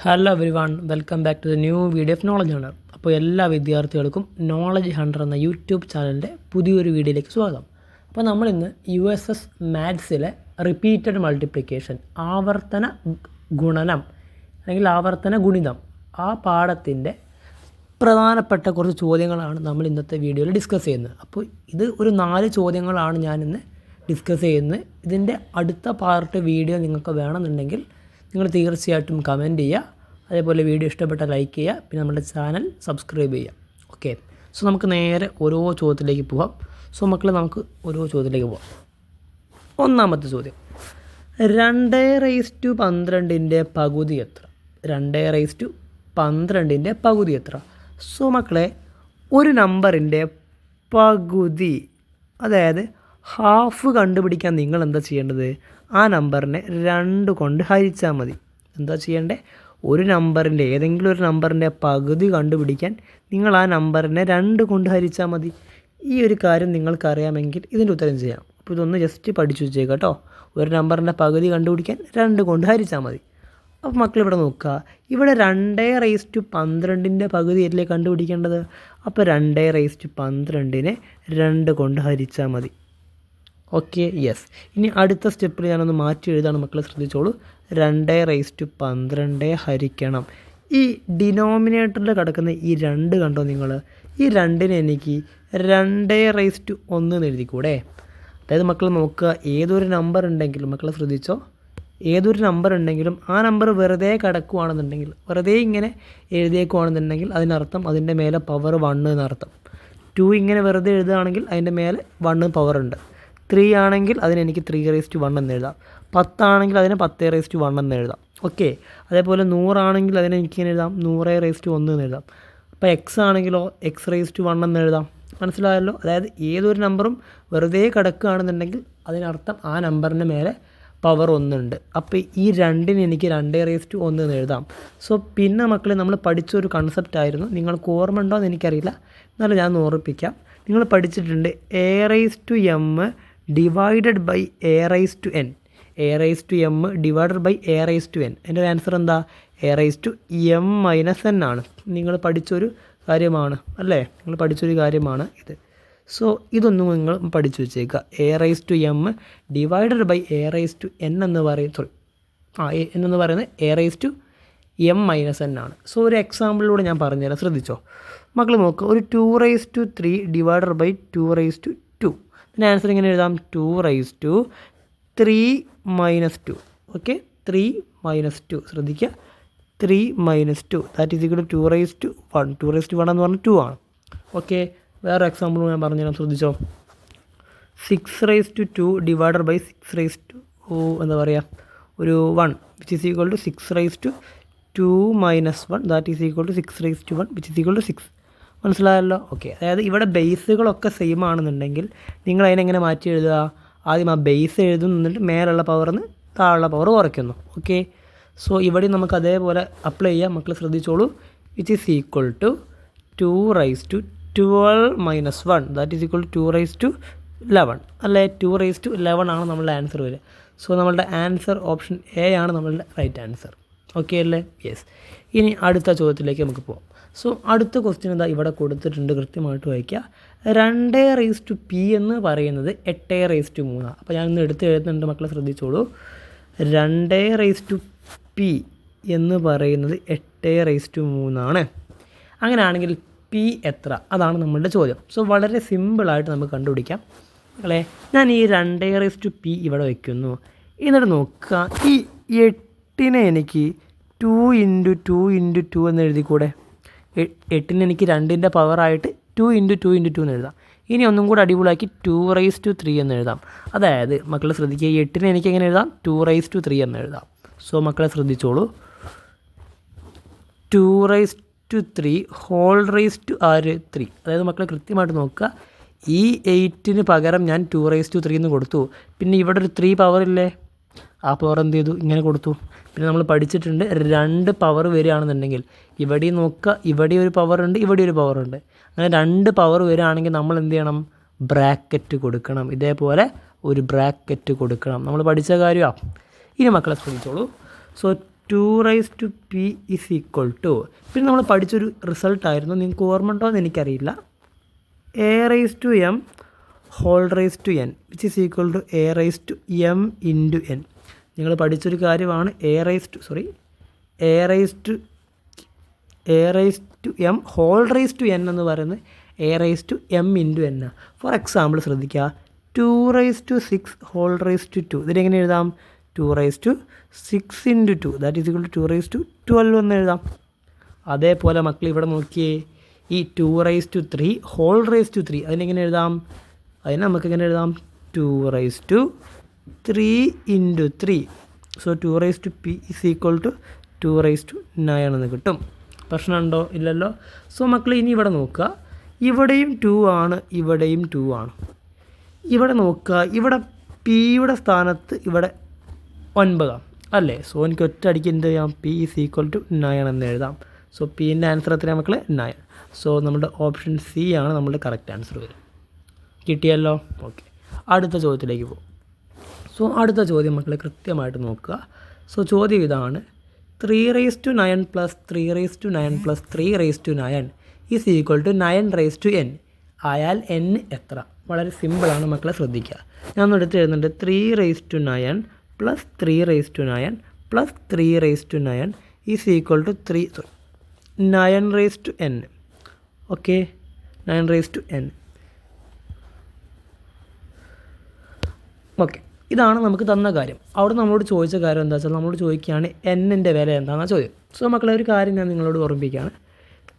Hello everyone, welcome back to the new video of Knowledge Hunter. അപ്പോൾ എല്ലാ വിദ്യാർത്ഥികൾക്കും knowledge Hunter എന്ന YouTube ചാനലിൻ്റെ പുതിയൊരു വീഡിയോയിലേക്ക് സ്വാഗതം. അപ്പോൾ നമ്മളിന്ന് USS മാത്സിലെ റിപ്പീറ്റഡ് മൾട്ടിപ്ലിക്കേഷൻ, ആവർത്തന ഗുണനം അല്ലെങ്കിൽ ആവർത്തന ഗുണിതം, ആ പാഠത്തിൻ്റെ പ്രധാനപ്പെട്ട കുറച്ച് ചോദ്യങ്ങളാണ് നമ്മൾ ഇന്നത്തെ വീഡിയോയിൽ ഡിസ്കസ് ചെയ്യുന്നത്. അപ്പോൾ ഇത് ഒരു 4 ചോദ്യങ്ങളാണ് ഞാനിന്ന് ഡിസ്കസ് ചെയ്യുന്നത്. ഇതിൻ്റെ അടുത്ത പാർട്ട് വീഡിയോ നിങ്ങൾക്ക് വേണമെന്നുണ്ടെങ്കിൽ നിങ്ങൾ തീർച്ചയായിട്ടും കമൻറ്റ് ചെയ്യുക. അതേപോലെ വീഡിയോ ഇഷ്ടപ്പെട്ടാൽ ലൈക്ക് ചെയ്യുക. പിന്നെ നമ്മുടെ ചാനൽ സബ്സ്ക്രൈബ് ചെയ്യുക. ഓക്കെ, സോ നമുക്ക് നേരെ ഓരോ ചോദ്യത്തിലേക്ക് പോകാം. സോ മക്കളെ, നമുക്ക് ഓരോ ചോദ്യത്തിലേക്ക് പോകാം. ഒന്നാമത്തെ ചോദ്യം, 2/12 പകുതി എത്ര? 2/12 പകുതി എത്ര? സോ മക്കളെ, ഒരു നമ്പറിൻ്റെ പകുതി, അതായത് ഹാഫ് കണ്ടുപിടിക്കാൻ നിങ്ങൾ എന്താ ചെയ്യേണ്ടത്? ആ നമ്പറിനെ 2 കൊണ്ട് ഹരിച്ചാൽ മതി. എന്താ ചെയ്യേണ്ടത്? ഒരു നമ്പറിൻ്റെ, ഏതെങ്കിലും ഒരു നമ്പറിൻ്റെ പകുതി കണ്ടുപിടിക്കാൻ നിങ്ങൾ ആ നമ്പറിനെ 2 കൊണ്ട് ഹരിച്ചാൽ മതി. ഈ ഒരു കാര്യം നിങ്ങൾക്കറിയാമെങ്കിൽ ഇതിൻ്റെ ഉത്തരം ചെയ്യാം. അപ്പോൾ ഇതൊന്ന് ജസ്റ്റ് പഠിച്ചു വെച്ചേക്കാം കേട്ടോ. ഒരു നമ്പറിൻ്റെ പകുതി കണ്ടുപിടിക്കാൻ 2 കൊണ്ട് ഹരിച്ചാൽ മതി. അപ്പോൾ മക്കളിവിടെ നോക്കുക, ഇവിടെ 2/12 പകുതിയല്ലേ കണ്ടുപിടിക്കേണ്ടത്. അപ്പോൾ 2/12 2 കൊണ്ട് ഹരിച്ചാൽ മതി. Okay, yes. ഇനി അടുത്ത സ്റ്റെപ്പിൽ ഞാനൊന്ന് മാറ്റി എഴുതാണ്, മക്കളെ ശ്രദ്ധിച്ചോളൂ. 2/12 ഹരിക്കണം. ഈ ഡിനോമിനേറ്ററിൽ കിടക്കുന്ന ഈ 2 കണ്ടോ നിങ്ങൾ? ഈ 2നെ എനിക്ക് 2/1 എന്ന് എഴുതിക്കൂടെ? അതായത് മക്കൾ നോക്കുക, ഏതൊരു നമ്പർ ഉണ്ടെങ്കിലും, മക്കളെ ശ്രദ്ധിച്ചോ, ഏതൊരു നമ്പർ ഉണ്ടെങ്കിലും ആ നമ്പർ വെറുതെ കിടക്കുകയാണെന്നുണ്ടെങ്കിൽ, വെറുതെ ഇങ്ങനെ എഴുതിയേക്കുകയാണെന്നുണ്ടെങ്കിൽ അതിനർത്ഥം അതിൻ്റെ മേലെ പവർ 1 എന്നർത്ഥം. 2 ഇങ്ങനെ വെറുതെ എഴുതുകയാണെങ്കിൽ അതിൻ്റെ മേലെ 1 പവർ ഉണ്ട്. 3 ആണെങ്കിൽ അതിനെനിക്ക് 3/1 എന്ന് എഴുതാം. 10 ആണെങ്കിൽ അതിനെ 10/1 എന്ന് എഴുതാം. ഓക്കെ, അതേപോലെ 100 ആണെങ്കിൽ അതിനെ എനിക്കിങ്ങനെ എഴുതാം 100/1 എന്ന് എഴുതാം. അപ്പോൾ എക്സ് ആണെങ്കിലോ x/1 എന്ന് എഴുതാം. മനസ്സിലായല്ലോ? അതായത് ഏതൊരു നമ്പറും വെറുതെ കിടക്കുകയാണെന്നുണ്ടെങ്കിൽ അതിനർത്ഥം ആ നമ്പറിൻ്റെ മേലെ പവർ 1 ഉണ്ട്. അപ്പോൾ ഈ 2ന് എനിക്ക് 2/1 എന്ന് എഴുതാം. സോ പിന്നെ മക്കളെ, നമ്മൾ പഠിച്ചൊരു കൺസെപ്റ്റ് ആയിരുന്നു, നിങ്ങൾക്ക് ഓർമ്മ ഉണ്ടോ എന്ന് എനിക്കറിയില്ല, എന്നാലും ഞാൻ ഓർമ്മിപ്പിക്കാം. നിങ്ങൾ പഠിച്ചിട്ടുണ്ട് a/m divided by a/n. a/m divided by a/n. എൻ്റെ ആൻസർ എന്താ? a/m-n ആണ്. നിങ്ങൾ പഠിച്ചൊരു കാര്യമാണ് അല്ലേ? നിങ്ങൾ പഠിച്ചൊരു കാര്യമാണ് ഇത്. സോ ഇതൊന്നും നിങ്ങൾ പഠിച്ചു വെച്ചേക്കുക. a/m ഡിവൈഡഡ് ബൈ a/n എന്ന് പറയുന്നത് എന്ന് പറയുന്നത് a/m-n ആണ്. സോ ഒരു എക്സാമ്പിളിലൂടെ ഞാൻ പറഞ്ഞുതരാം, ശ്രദ്ധിച്ചോ മക്കൾ. നോക്കുക, ഒരു 2/3 ഡിവൈഡഡ് ബൈ 2/2. ഇതിൻ്റെ ആൻസർ ഇങ്ങനെ എഴുതാം, 2/3 - 2. ഓക്കെ, 3 - 2 ശ്രദ്ധിക്കുക, 3 - 2 ദാറ്റ് ഈസ് ഈക്വൽ ടു 2/1. 2/1 എന്ന് പറഞ്ഞാൽ 2 ആണ്. ഓക്കെ, വേറെ എക്സാമ്പിൾ ഞാൻ പറഞ്ഞുതരാം, ശ്രദ്ധിച്ചോ. 6/2 ഡിവൈഡഡ് ബൈ 6/2 എന്താ പറയുക, ഒരു 1 which is equal to 6/2 - 1 that is equal to 6/1 which is equal to 6. മനസ്സിലായല്ലോ? ഓക്കെ, അതായത് ഇവിടെ ബേസുകളൊക്കെ സെയിം ആണെന്നുണ്ടെങ്കിൽ നിങ്ങൾ അതിനെങ്ങനെ മാറ്റി എഴുതുക? ആദ്യം ആ ബേസ് എഴുതുന്നിട്ട് മേലുള്ള പവറിന്ന് താഴെയുള്ള പവർ കുറയ്ക്കുന്നു. ഓക്കെ, സോ ഇവിടെ നമുക്ക് അതേപോലെ അപ്ലൈ ചെയ്യാം. മക്കൾ ശ്രദ്ധിച്ചോളൂ. Which is equal to 2/12 - 1 that is equal to 2/11 അല്ലേ? 2/11 ആണ് നമ്മളുടെ ആൻസർ വരിക. സോ നമ്മളുടെ ആൻസർ ഓപ്ഷൻ എ ആണ് നമ്മളുടെ റൈറ്റ് ആൻസർ. ഓക്കെ അല്ലേ? യെസ്. ഇനി അടുത്ത ചോദ്യത്തിലേക്ക് നമുക്ക് പോകാം. സോ അടുത്ത ക്വസ്റ്റ്യൻ എന്താ ഇവിടെ കൊടുത്തിട്ടുണ്ട്, കൃത്യമായിട്ട് വായിക്കുക. 2p എന്ന് പറയുന്നത് 8/3. അപ്പോൾ ഞാനിന്ന് എടുത്ത് എഴുതുന്നുണ്ട്, മക്കളെ ശ്രദ്ധിച്ചോളൂ. 2p എന്ന് പറയുന്നത് 8/3 ആണ്. അങ്ങനെയാണെങ്കിൽ p എത്ര? അതാണ് നമ്മളുടെ ചോദ്യം. സോ വളരെ സിമ്പിളായിട്ട് നമുക്ക് കണ്ടുപിടിക്കാം അല്ലേ. ഞാൻ ഈ 2p ഇവിടെ വയ്ക്കുന്നു. എന്നിട്ട് നോക്കുക, ഈ 8നെ എനിക്ക് 2 × 2 × 2 എന്ന് എഴുതിക്കൂടെ? 8ന് എനിക്ക് 2ൻ്റെ പവറായിട്ട് 2 × 2 × 2 എന്ന് എഴുതാം. ഇനി ഒന്നും കൂടെ അടിപൊളിയാക്കി 2/3 എന്ന് എഴുതാം. അതായത് മക്കളെ ശ്രദ്ധിക്കുക, 8നെ എനിക്ക് എങ്ങനെ എഴുതാം? 2/3 എന്ന് എഴുതാം. സോ മക്കളെ ശ്രദ്ധിച്ചോളൂ, 2/3 ഹോൾ റേസ് ടു 3. അതായത് മക്കളെ കൃത്യമായിട്ട് നോക്കുക, ഈ 8ന് പകരം ഞാൻ 2/3 എന്ന് കൊടുത്തു. പിന്നെ ഇവിടെ ഒരു 3 പവറില്ലേ, ആ പവർ എന്ത് ചെയ്തു? ഇങ്ങനെ കൊടുത്തു. പിന്നെ നമ്മൾ പഠിച്ചിട്ടുണ്ട് 2 പവർ വരികയാണെന്നുണ്ടെങ്കിൽ, ഇവിടെ നോക്കുക, ഇവിടെ ഒരു പവർ ഉണ്ട്, ഇവിടെ ഒരു പവർ ഉണ്ട്. അങ്ങനെ 2 പവർ വരികയാണെങ്കിൽ നമ്മൾ എന്ത് ചെയ്യണം? ബ്രാക്കറ്റ് കൊടുക്കണം. ഇതേപോലെ ഒരു ബ്രാക്കറ്റ് കൊടുക്കണം. നമ്മൾ പഠിച്ച കാര്യമാണ്. ഇനി മക്കളെ ശ്രദ്ധിച്ചോളൂ. So 2p is equal to, പിന്നെ നമ്മൾ പഠിച്ചൊരു റിസൾട്ടായിരുന്നു, നിങ്ങൾക്ക് ഓർമ്മ ഉണ്ടോ എന്ന് എനിക്കറിയില്ല, a⁻m whole raise to n which is equal to a⁻m into n. നിങ്ങൾ പഠിച്ചൊരു കാര്യമാണ് a⁻m whole raise to n എന്ന് പറയുന്നത് a⁻m into n. For example ശ്രദ്ധിക്കുക, 2⁻6 ഹോൾ റൈസ് ടു 2, ഇതിനെങ്ങനെ എഴുതാം? 2⁻6 into 2 that is equal to 2⁻12 എന്ന് എഴുതാം. അതേപോലെ മക്കൾ ഇവിടെ നോക്കിയേ, ഈ 2⁻3 ഹോൾ റൈസ് ടു 3 അതിനെങ്ങനെ എഴുതാം? അതിനെ നമുക്കെങ്ങനെ എഴുതാം? 2⁻3 into 3. So 2p is equal to 2�9 എന്ന് കിട്ടും. പ്രശ്നമുണ്ടോ? ഇല്ലല്ലോ. സോ മക്കൾ ഇനി ഇവിടെ നോക്കുക, ഇവിടെയും 2 ആണ്, ഇവിടെയും 2 ആണ്. ഇവിടെ നോക്കുക, ഇവിടെ പിയുടെ സ്ഥാനത്ത് ഇവിടെ 9 അല്ലേ? സോ എനിക്ക് ഒറ്റ അടിക്ക് എന്ത് ചെയ്യാം? p ഇസ് ഈക്വൽ ടു 9 എന്ന് എഴുതാം. സോ പിൻ്റെ ആൻസർ എത്രയാണ് മക്കളെ? 9. സോ നമ്മുടെ ഓപ്ഷൻ സി ആണ് നമ്മുടെ കറക്റ്റ് ആൻസർ വരും. കിട്ടിയല്ലോ? ഓക്കെ, അടുത്ത ചോദ്യത്തിലേക്ക് പോകും. സോ അടുത്ത ചോദ്യം മക്കളെ കൃത്യമായിട്ട് നോക്കുക. സോ ചോദ്യം ഇതാണ്, 3⁻9 + 3⁻9 + 3⁻9 ഈസ് ഈക്വൽ ടു 9⁻n ആയാൽ n എത്ര? വളരെ സിമ്പിളാണ് മക്കളെ, ശ്രദ്ധിക്കുക. ഞാൻ എടുത്ത് എഴുതുന്നുണ്ട്, 3⁻9 + 3⁻9 + 3⁻9 is equal to 9⁻n. Okay, 9⁻n. Okay, ഇതാണ് നമുക്ക് തന്ന കാര്യം. അവിടെ നമ്മളോട് ചോദിച്ച കാര്യം എന്താ വെച്ചാൽ, നമ്മളോട് ചോദിക്കുകയാണ് n-ൻ്റെ വില എന്താണെന്നാണ് ചോദ്യം. സോ മക്കളെ ഒരു കാര്യം ഞാൻ നിങ്ങളോട് ഓർമ്മിപ്പിക്കുകയാണ്,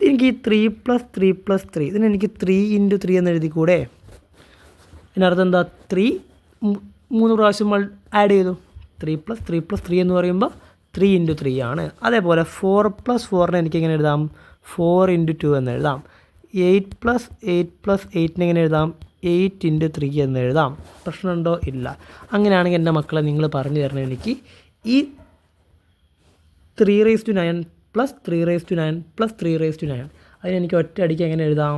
എനിക്ക് 3 + 3 + 3 ഇതിനെനിക്ക് 3 × 3 എന്ന് എഴുതിക്കൂടെ? ഇതിനർത്ഥം എന്താ? 3 3 പ്രാവശ്യം ആഡ് ചെയ്തു. 3 + 3 + 3 എന്ന് പറയുമ്പോൾ 3 × 3 ആണ്. അതേപോലെ 4 + 4നെ എനിക്ക് എങ്ങനെ എഴുതാം? 4 × 2 എന്ന് എഴുതാം. 8 + 8 + 8നെ എങ്ങനെ എഴുതാം? 8 × 3 എന്ന് എഴുതാം. പ്രശ്നമുണ്ടോ? ഇല്ല. അങ്ങനെയാണെങ്കിൽ എൻ്റെ മക്കളെ നിങ്ങൾ പറഞ്ഞു തരണം, എനിക്ക് ഈ 3⁻9 + 3⁻9 + 3⁻9 അതിനെനിക്ക് ഒറ്റ അടിക്ക് എങ്ങനെ എഴുതാം?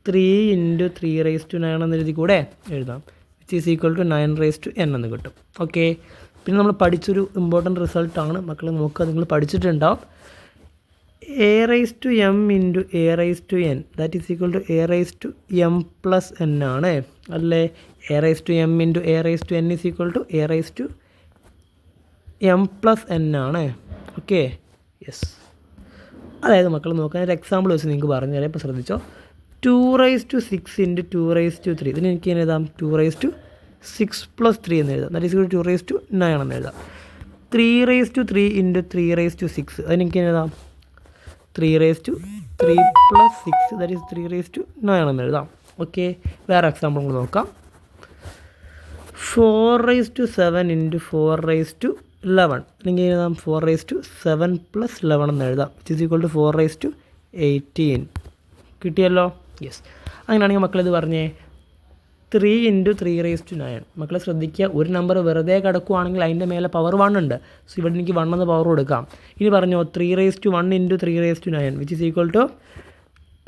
3 × 3⁻9 എന്ന് എഴുതി കൂടെ എഴുതാം, which is equal to 9⁻n എന്ന് കിട്ടും. ഓക്കെ, പിന്നെ നമ്മൾ പഠിച്ചൊരു ഇമ്പോർട്ടൻറ്റ് റിസൾട്ടാണ് മക്കൾ, നോക്കുക, നിങ്ങൾ പഠിച്ചിട്ടുണ്ടാവും. a⁻m × a⁻n that is equal to a⁻m + n ആണ് അല്ലേ? a⁻m × a⁻n is equal to a⁻m + n ആണ്. Okay, yes. അതായത് മക്കൾ നോക്കാൻ ഒരു എക്സാമ്പിൾ വെച്ച് നിങ്ങൾക്ക് പറഞ്ഞു തരാം. ഇപ്പോൾ ശ്രദ്ധിച്ചോ, 2⁻6 × 2⁻3 ഇതിന് എനിക്ക് എഴുതാം 2⁻6 + 3 എന്ന് എഴുതാം, ദാറ്റ് ഈസ് ഈക്വൽ ടു 2⁻9 എന്ന് എഴുതാം. 3⁻3 × 3⁻6 അതിനെനിക്ക് എഴുതാം 3⁻3 + 6 ദാറ്റ് ഈസ് 3⁻9 എന്ന് എഴുതാം. ഓക്കെ, വേറെ എക്സാമ്പിൾ നമ്മൾ നോക്കാം. 4�7 × 4�11 അല്ലെങ്കിൽ എഴുതാം 4�7 + 11 എന്ന് എഴുതാം, വിച്ച് ഈസ് ഈക്വൽ ടു 4�18. കിട്ടിയല്ലോ? യെസ്. അങ്ങനെയാണെങ്കിൽ മക്കളിത് പറഞ്ഞേ, 3 × 3⁻9. മക്കളെ ശ്രദ്ധിക്കുക, ഒരു നമ്പർ വെറുതെ കിടക്കുകയാണെങ്കിൽ അതിൻ്റെ മേലെ പവർ 1 ഉണ്ട്. സോ ഇവിടെ എനിക്ക് 1 എന്ന് പവർ കൊടുക്കാം. ഇനി പറഞ്ഞോ 3⁻1 × 3⁻9 വിച്ച് ഈസ് ഈക്വൽ ടു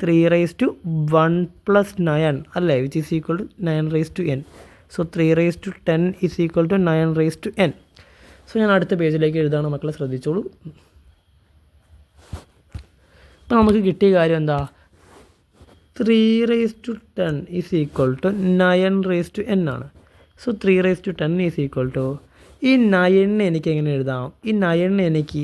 3⁻1 + 9 അല്ലേ, which is equal to 9⁻n. So 3⁻10 is equal to 9⁻n. So ഞാൻ അടുത്ത പേജിലേക്ക് എഴുതാണ്, മക്കളെ ശ്രദ്ധിച്ചോളൂ. അപ്പോൾ നമുക്ക് കിട്ടിയ കാര്യം എന്താ? 3⁻10 ഈസ് ഈക്വൽ ടു 9⁻n ആണ്. സോ 3⁻10 ഈസ് ഈക്വൽ ടു, ഈ 9 എനിക്ക് എങ്ങനെ എഴുതാം? ഈ 9 എനിക്ക്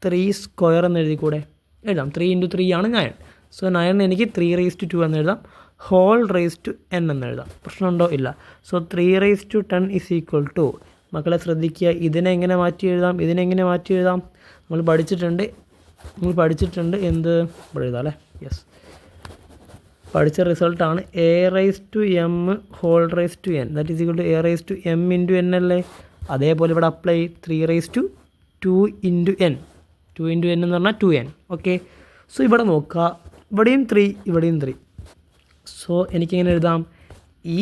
3² എന്ന് എഴുതിക്കൂടെ? എഴുതാം, 3 × 3 ആണ് 9. സോ 9 എനിക്ക് 3⁻2 എന്ന് എഴുതാം, ഹോൾ റൈസ് ടു n എന്ന് എഴുതാം. പ്രശ്നമുണ്ടോ? ഇല്ല. സോ 3⁻10 ഈസ് ഈക്വൽ ടു, മക്കളെ ശ്രദ്ധിക്കുക, ഇതിനെങ്ങനെ മാറ്റി എഴുതാം? ഇതിനെങ്ങനെ മാറ്റി എഴുതാം? നമ്മൾ പഠിച്ചിട്ടുണ്ട് എന്ത് ഇവിടെ എഴുതാം അല്ലേ? യെസ്, പഠിച്ച റിസൾട്ടാണ് a⁻m whole raise to n that is equal to a⁻m × n അല്ലേ? അതേപോലെ ഇവിടെ അപ്ലൈ 3⁻2 × n. 2 × n എന്ന് പറഞ്ഞാൽ 2n. ഓക്കെ, സോ ഇവിടെ നോക്കുക, ഇവിടെയും 3 ഇവിടെയും 3. സോ എനിക്കെങ്ങനെ എഴുതാം? ഈ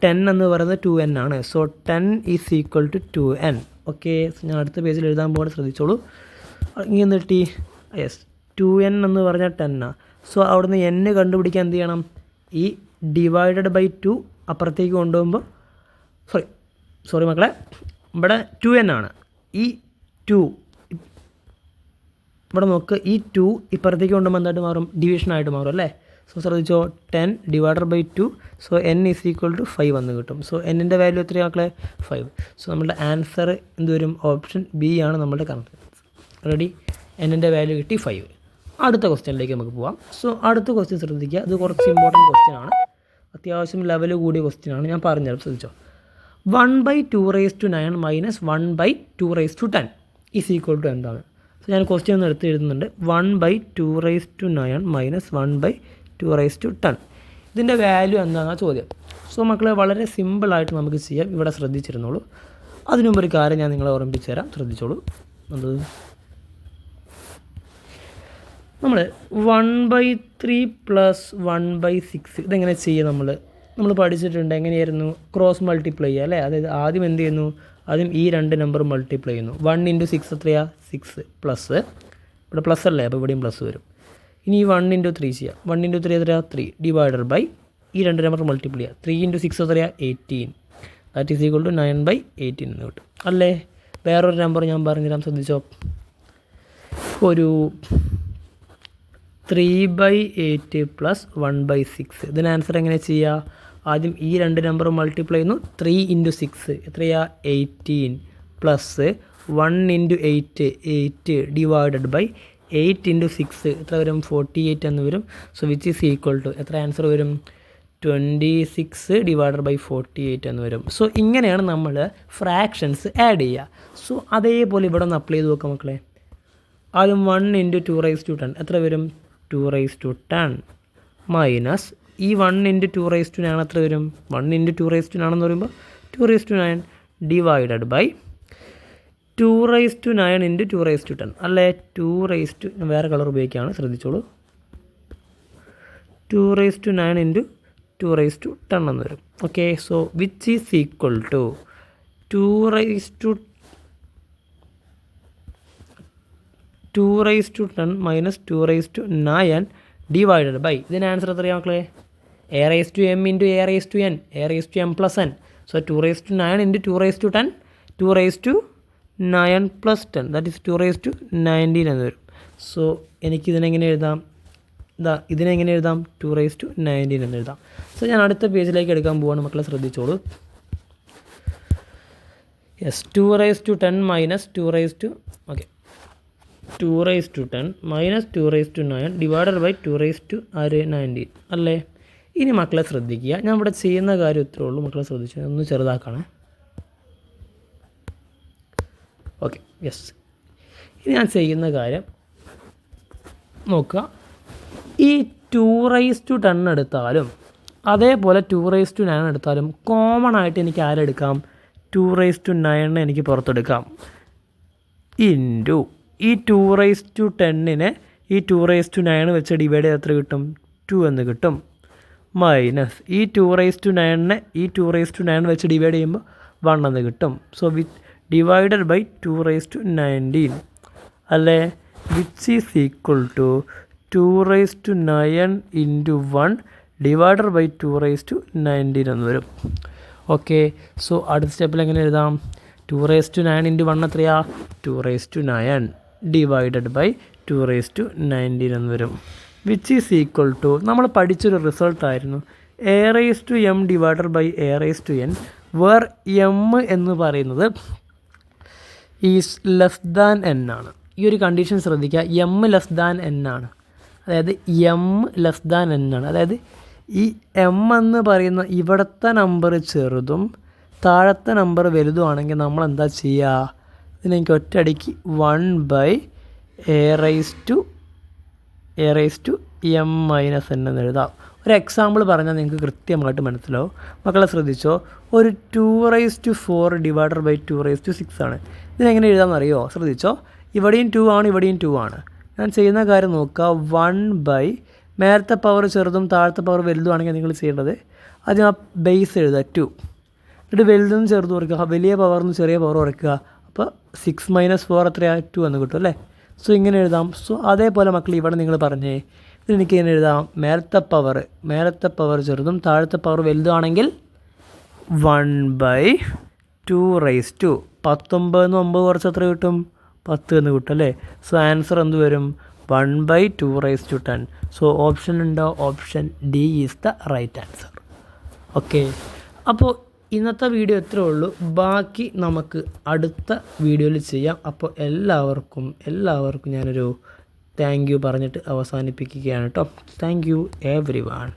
10 എന്ന് പറയുന്നത് 2n ആണ്. So 10 is equal to 2n. Okay, ഞാൻ അടുത്ത പേജിൽ എഴുതാൻ പോകാൻ ശ്രദ്ധിച്ചോളൂ. ഇങ്ങനെ കിട്ടി? യെസ്, 2n എന്ന് പറഞ്ഞാൽ 10 ആണ്. സോ അവിടുന്ന് n കണ്ടുപിടിക്കാൻ എന്ത് ചെയ്യണം? ഈ /2 അപ്പുറത്തേക്ക് കൊണ്ടുപോകുമ്പോൾ സോറി മക്കളെ, ഇവിടെ 2n ആണ്. ഈ 2 ഇവിടെ നോക്ക് ഈ 2 ഇപ്പുറത്തേക്ക് കൊണ്ടുമ്പോൾ എന്തായിട്ട് മാറും, ഡിവിഷനായിട്ട് മാറും അല്ലേ. സോ ശ്രദ്ധിച്ചോ 10 divided by 2, so n is equal to 5 എന്ന് കിട്ടും. സോ എന്നിൻ്റെ വാല്യൂ എത്രയാണ് മക്കളെ 5. സോ നമ്മുടെ ആൻസർ എന്ത് വരും, ഓപ്ഷൻ ബി ആണ് നമ്മുടെ കറക്റ്റ് ആൻസർ. റെഡി, എന്നിൻ്റെ വാല്യൂ കിട്ടി 5. അടുത്ത ക്വസ്റ്റ്യനിലേക്ക് നമുക്ക് പോവാം. സോ അടുത്ത ക്വസ്റ്റ്യൻ ശ്രദ്ധിക്കുക, ഇത് കുറച്ച് ഇമ്പോർട്ടൻറ്റ് ക്വസ്റ്റ്യൻ ആണ്, അത്യാവശ്യം ലെവൽ കൂടിയ ക്വസ്റ്റ്യൻ ആണ്. ഞാൻ പറഞ്ഞുതരാം, ശ്രദ്ധിച്ചോ. 1/2⁻9 മൈനസ് 1/2⁻10 ഈസ് ഈക്വൽ ടു എന്താണ്? സോ ഞാൻ ക്വസ്റ്റ്യൻ ഒന്ന് എടുത്ത് എഴുതുന്നുണ്ട്. 1/2⁻9 മൈനസ് 1/2⁻10 ഇതിൻ്റെ വാല്യൂ എന്താണെന്നാണ് ചോദ്യം. സോ മക്കളെ വളരെ സിമ്പിളായിട്ട് നമുക്ക് ചെയ്യാം. ഇവിടെ ശ്രദ്ധിച്ചിരുന്നോളൂ. അതിനു മുമ്പ് ഒരു കാര്യം ഞാൻ നിങ്ങളെ ഓർമ്മിപ്പിച്ച് തരാം, ശ്രദ്ധിച്ചോളൂ. അത് നമ്മൾ 1/3 പ്ലസ് 1/6 ഇതെങ്ങനെ ചെയ്യുക? നമ്മൾ പഠിച്ചിട്ടുണ്ട് എങ്ങനെയായിരുന്നു, ക്രോസ് മൾട്ടിപ്ലൈ ചെയ്യുക അല്ലേ. അതായത് ആദ്യം എന്ത് ചെയ്യുന്നു, ആദ്യം ഈ 2 നമ്പർ മൾട്ടിപ്ലൈ ചെയ്യുന്നു. 1 × 6 എത്രയാണ്, 6 പ്ലസ്, ഇവിടെ പ്ലസ് അല്ലേ, അപ്പോൾ ഇവിടെയും പ്ലസ് വരും. ഇനി 1 × 3 ചെയ്യാം. 1 × 3 എത്രയാണ്, 3 ഡിവൈഡഡ് ബൈ ഈ 2 നമ്പർ മൾട്ടിപ്ലൈ ചെയ്യുക. 3 × 6 എത്രയാണ്, 18, ദാറ്റ് ഈസ് ഈക്വൽ ടു 9/18 എന്ന് കിട്ടും അല്ലേ. വേറൊരു നമ്പർ ഞാൻ പറഞ്ഞുതരാം, ശ്രദ്ധിച്ചോ. ഒരു 3/8 പ്ലസ് 1/6 ഇതിന് ആൻസർ എങ്ങനെ ചെയ്യുക? ആദ്യം ഈ 2 നമ്പർ മൾട്ടിപ്ലൈ ചെയ്യുന്നു. 3 × 6 എത്രയാണ്, 18 പ്ലസ് 1 × 8 8 ഡിവൈഡഡ് ബൈ 8 × 6 എത്ര വരും, 48 എന്ന് വരും. So which is equal to എത്ര ആൻസർ വരും, 26 ഡിവൈഡഡ് ബൈ 48 എന്ന് വരും. സോ ഇങ്ങനെയാണ് നമ്മൾ ഫ്രാക്ഷൻസ് ആഡ് ചെയ്യുക. സോ അതേപോലെ ഇവിടെ ഒന്ന് അപ്ലൈ ചെയ്ത് നോക്കാം മക്കളെ. ആദ്യം 1 × 2⁻10 എത്ര വരും, 2⁻10 മൈനസ് ഈ 1 × 2⁻9 എത്ര വരും, 1 × 2⁻9 എന്ന് പറയുമ്പോൾ 2⁻9 ഡിവൈഡഡ് ബൈ 2⁻9 × 2⁻10 അല്ലേ. വേറെ കളർ ഉപയോഗിക്കുകയാണ്, ശ്രദ്ധിച്ചോളൂ. 2⁻9 × 2⁻10 എന്ന് വരും. Okay, so which is equal to 2⁻10 minus 2⁻9 divided by ഇതിന് ആൻസർ എത്രയാണ് മക്കളെ, a⁻m × a⁻n, a⁻m plus n. So 2⁻9 × 2⁻10 2⁻9 plus 10 that is 2⁻19 എന്ന് വരും. സോ എനിക്കിതിനെങ്ങനെ എഴുതാം, ഇതിനെങ്ങനെ എഴുതാം, 2⁻19 എന്ന് എഴുതാം. സോ ഞാൻ അടുത്ത പേജിലേക്ക് എടുക്കാൻ പോവാണ്, മക്കളെ ശ്രദ്ധിച്ചോളൂ. Yes, 2⁻10 minus 2⁻10 minus 2⁻9 divided by 2⁻19 അല്ലേ. ഇനി മക്കളെ ശ്രദ്ധിക്കുക, ഞാൻ ഇവിടെ ചെയ്യുന്ന കാര്യം ഇത്രേ ഉള്ളൂ. മക്കളെ ശ്രദ്ധിച്ചു, ഒന്ന് ചെറുതാക്കണേ. Okay, yes. ഇനി ഞാൻ ചെയ്യുന്ന കാര്യം നോക്കുക. ഈ 2⁻10 എടുത്താലും അതേപോലെ 2⁻9 എടുത്താലും കോമൺ ആയിട്ട് എനിക്ക് ആരെടുക്കാം, 2⁻9 എനിക്ക് പുറത്തെടുക്കാം. ഇൻറ്റു ഈ 2⁻10നെ ഈ 2⁻9 വെച്ച് ഡിവൈഡ് ചെയ്ത് എത്ര കിട്ടും, 2 എന്ന് കിട്ടും. മൈനസ് ഈ 2⁻9നെ ഈ 2⁻9 വെച്ച് ഡിവൈഡ് ചെയ്യുമ്പോൾ 1 എന്ന് കിട്ടും. സോ ഡിവൈഡഡ് ബൈ 2⁻19 അല്ലേ, which is equal to 2⁻9 × 1 divided by 2⁻19 എന്ന് വരും. ഓക്കെ, സോ അടുത്ത സ്റ്റെപ്പിൽ എങ്ങനെ എഴുതാം, 2⁻9 × 1 എത്രയാ, 2⁻9 ഡിവൈഡഡ് ബൈ 2⁻19 എന്ന് വരും. വിച്ച് ഈസ് ഈക്വൽ ടു നമ്മൾ പഠിച്ചൊരു റിസൾട്ടായിരുന്നു a⁻m divided by a⁻n, where m എന്ന് പറയുന്നത് ഈസ് ലെസ് ദാൻ n ആണ്. ഈ ഒരു കണ്ടീഷൻ ശ്രദ്ധിക്കുക, m ലെസ് ദാൻ n ആണ്. അതായത് m ലെസ് ദാൻ n ആണ്. അതായത് ഈ m എന്ന് പറയുന്ന ഇവിടുത്തെ നമ്പർ ചെറുതും താഴത്തെ നമ്പർ വലുതുമാണെങ്കിൽ നമ്മൾ എന്താ ചെയ്യുക, ഇതിനെനിക്ക് ഒറ്റയടിക്ക് 1/a⁻m-n എന്ന് എഴുതാം. ഒരു എക്സാമ്പിൾ പറഞ്ഞാൽ നിങ്ങൾക്ക് കൃത്യമായിട്ട് മനസ്സിലാവും. മക്കളെ ശ്രദ്ധിച്ചോ, ഒരു 2⁻4 ഡിവൈഡഡ് ബൈ 2⁻6 ആണ്. ഇതിനെങ്ങനെ എഴുതാമെന്ന് അറിയോ, ശ്രദ്ധിച്ചോ. ഇവിടെയും 2 ആണ്, ഇവിടെയും 2 ആണ്. ഞാൻ ചെയ്യുന്ന കാര്യം നോക്കുക, 1/ മേലത്തെ പവർ ചെറുതും താഴത്തെ പവർ വലുതുമാണെങ്കിൽ നിങ്ങൾ ചെയ്യേണ്ടത് ആദ്യം ആ ബേസ് എഴുതുക 2, എന്നിട്ട് വലുതെന്ന് ചെറുത് കുറയ്ക്കുക, വലിയ പവറിന്ന് ചെറിയ പവർ കുറയ്ക്കുക. അപ്പോൾ 6 - 4 എത്രയാണ്, 2 എന്ന് കിട്ടും അല്ലേ. സോ ഇങ്ങനെ എഴുതാം. സോ അതേപോലെ മക്കൾ ഇവിടെ നിങ്ങൾ പറഞ്ഞേ, ഇതെനിക്ക് ഇങ്ങനെ എഴുതാം, മേലത്തെ പവർ ചെറുതും താഴത്തെ പവർ വലുതുമാണെങ്കിൽ 1/2 19 9 കുറച്ച് എത്ര കിട്ടും, 10 എന്ന് കിട്ടും അല്ലേ. സോ ആൻസർ എന്ത് വരും? 1/2 സോ ഓപ്ഷൻ ഉണ്ടോ? Option D is the right answer. Okay, അപ്പോൾ ഇന്നത്തെ വീഡിയോ ഇത്രേ ഉള്ളൂ. ബാക്കി നമുക്ക് അടുത്ത വീഡിയോയിൽ ചെയ്യാം. അപ്പോൾ എല്ലാവർക്കും ഞാനൊരു താങ്ക് യു പറഞ്ഞിട്ട് അവസാനിപ്പിക്കുകയാണ് കേട്ടോ. Thank you every one.